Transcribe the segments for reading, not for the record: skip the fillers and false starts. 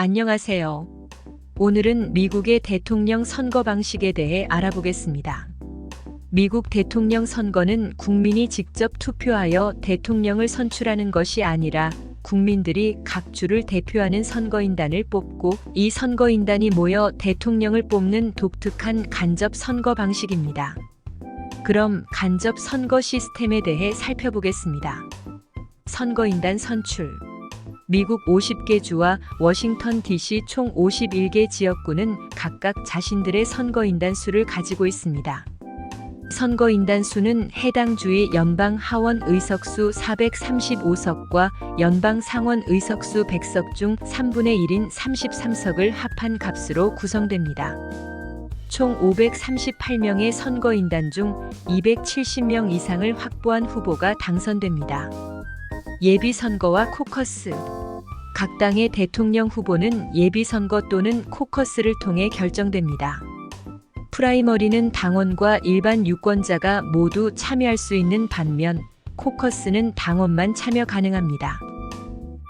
안녕하세요. 오늘은 미국의 대통령 선거 방식에 대해 알아보겠습니다. 미국 대통령 선거는 국민이 직접 투표하여 대통령을 선출하는 것이 아니라 국민들이 각 주를 대표하는 선거인단을 뽑고 이 선거인단이 모여 대통령을 뽑는 독특한 간접 선거 방식입니다. 그럼 간접 선거 시스템에 대해 살펴보겠습니다. 선거인단 선출. 미국 50개 주와 워싱턴 DC 총 51개 지역구는 각각 자신들의 선거인단 수를 가지고 있습니다. 선거인단 수는 해당 주의 연방 하원 의석수 435석과 연방 상원 의석수 100석 중 3분의 1인 33석을 합한 값으로 구성됩니다. 총 538명의 선거인단 중 270명 이상을 확보한 후보가 당선됩니다. 예비선거와 코커스. 각 당의 대통령 후보는 예비선거 또는 코커스를 통해 결정됩니다. 프라이머리는 당원과 일반 유권자가 모두 참여할 수 있는 반면 코커스는 당원만 참여 가능합니다.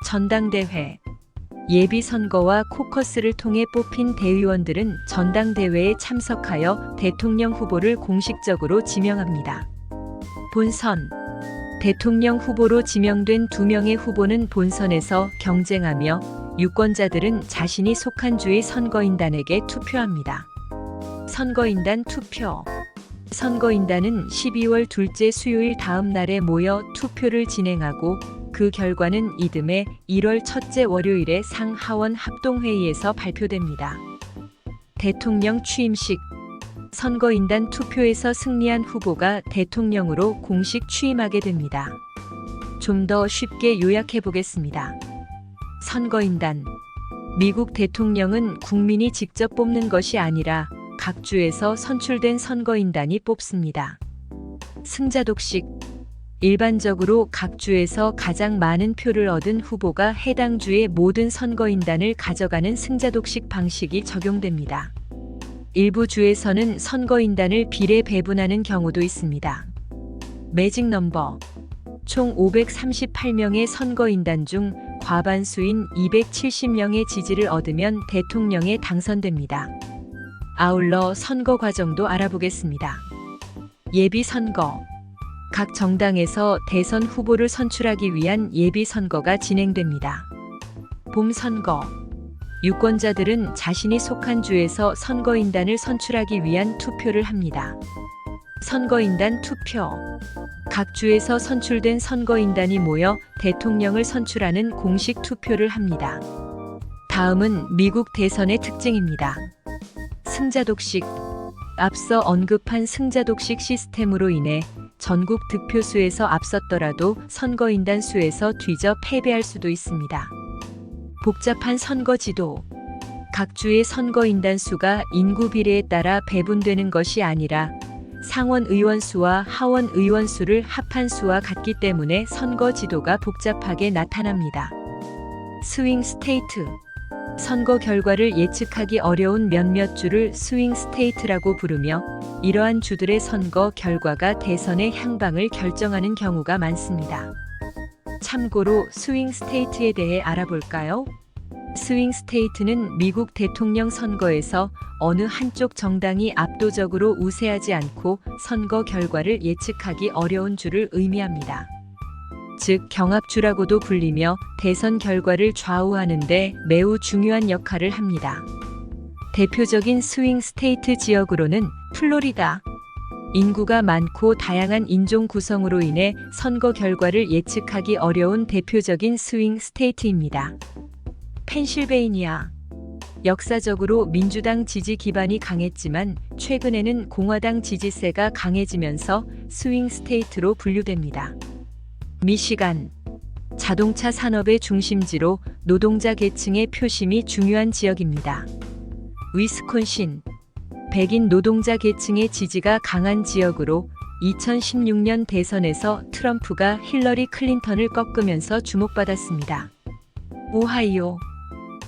전당대회. 예비선거와 코커스를 통해 뽑힌 대의원들은 전당대회에 참석하여 대통령 후보를 공식적으로 지명합니다. 본선. 대통령 후보로 지명된 2명의 후보는 본선에서 경쟁하며 유권자들은 자신이 속한 주의 선거인단에게 투표합니다. 선거인단 투표. 선거인단은 12월 둘째 수요일 다음 날에 모여 투표를 진행하고 그 결과는 이듬해 1월 첫째 월요일에 상하원 합동회의에서 발표됩니다. 대통령 취임식. 선거인단 투표에서 승리한 후보가 대통령으로 공식 취임하게 됩니다. 좀 더 쉽게 요약해 보겠습니다. 선거인단. 미국 대통령은 국민이 직접 뽑는 것이 아니라 각 주에서 선출된 선거인단이 뽑습니다. 승자독식. 일반적으로 각 주에서 가장 많은 표를 얻은 후보가 해당 주의 모든 선거인단을 가져가는 승자독식 방식이 적용됩니다. 일부 주에서는 선거인단을 비례 배분하는 경우도 있습니다. 매직 넘버. 총 538명의 선거인단 중 과반수인 270명의 지지를 얻으면 대통령에 당선됩니다. 아울러 선거 과정도 알아보겠습니다. 예비선거. 각 정당에서 대선 후보를 선출하기 위한 예비선거가 진행됩니다. 봄선거. 유권자들은 자신이 속한 주에서 선거인단을 선출하기 위한 투표를 합니다. 선거인단 투표. 각 주에서 선출된 선거인단이 모여 대통령을 선출하는 공식 투표를 합니다. 다음은 미국 대선의 특징입니다. 승자독식. 앞서 언급한 승자독식 시스템으로 인해 전국 득표수에서 앞섰더라도 선거인단 수에서 뒤져 패배할 수도 있습니다. 복잡한 선거지도. 각 주의 선거인단 수가 인구 비례에 따라 배분되는 것이 아니라 상원 의원 수와 하원 의원 수를 합한 수와 같기 때문에 선거지도가 복잡하게 나타납니다. 스윙 스테이트. 선거 결과를 예측하기 어려운 몇몇 주를 스윙 스테이트라고 부르며 이러한 주들의 선거 결과가 대선의 향방을 결정하는 경우가 많습니다. 참고로 스윙 스테이트에 대해 알아볼까요? 스윙 스테이트는 미국 대통령 선거에서 어느 한쪽 정당이 압도적으로 우세하지 않고 선거 결과를 예측하기 어려운 주를 의미합니다. 즉 경합주라고도 불리며 대선 결과를 좌우하는 데 매우 중요한 역할을 합니다. 대표적인 스윙 스테이트 지역으로는 플로리다. 인구가 많고 다양한 인종 구성으로 인해 선거 결과를 예측하기 어려운 대표적인 스윙 스테이트입니다. 펜실베이니아. 역사적으로 민주당 지지 기반이 강했지만 최근에는 공화당 지지세가 강해지면서 스윙 스테이트로 분류됩니다. 미시간. 자동차 산업의 중심지로 노동자 계층의 표심이 중요한 지역입니다. 위스콘신. 백인 노동자 계층의 지지가 강한 지역으로 2016년 대선에서 트럼프가 힐러리 클린턴을 꺾으면서 주목받았습니다. 오하이오.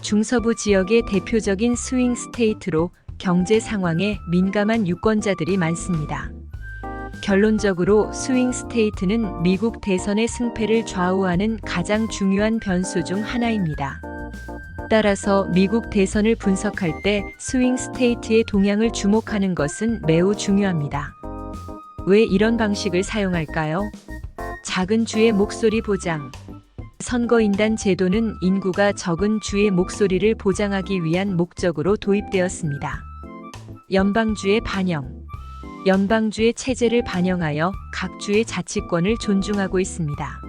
중서부 지역의 대표적인 스윙 스테이트로 경제 상황에 민감한 유권자들이 많습니다. 결론적으로 스윙 스테이트는 미국 대선의 승패를 좌우하는 가장 중요한 변수 중 하나입니다. 따라서 미국 대선을 분석할 때 스윙 스테이트의 동향을 주목하는 것은 매우 중요합니다. 왜 이런 방식을 사용할까요? 작은 주의 목소리 보장. 선거인단 제도는 인구가 적은 주의 목소리를 보장하기 위한 목적으로 도입되었습니다. 연방주의 반영. 연방주의 체제를 반영하여 각 주의 자치권을 존중하고 있습니다.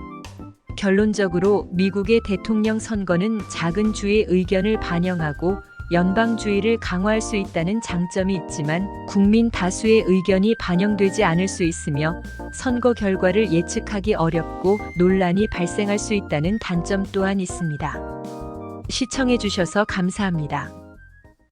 결론적으로 미국의 대통령 선거는 작은 주의 의견을 반영하고 연방주의를 강화할 수 있다는 장점이 있지만 국민 다수의 의견이 반영되지 않을 수 있으며 선거 결과를 예측하기 어렵고 논란이 발생할 수 있다는 단점 또한 있습니다. 시청해 주셔서 감사합니다.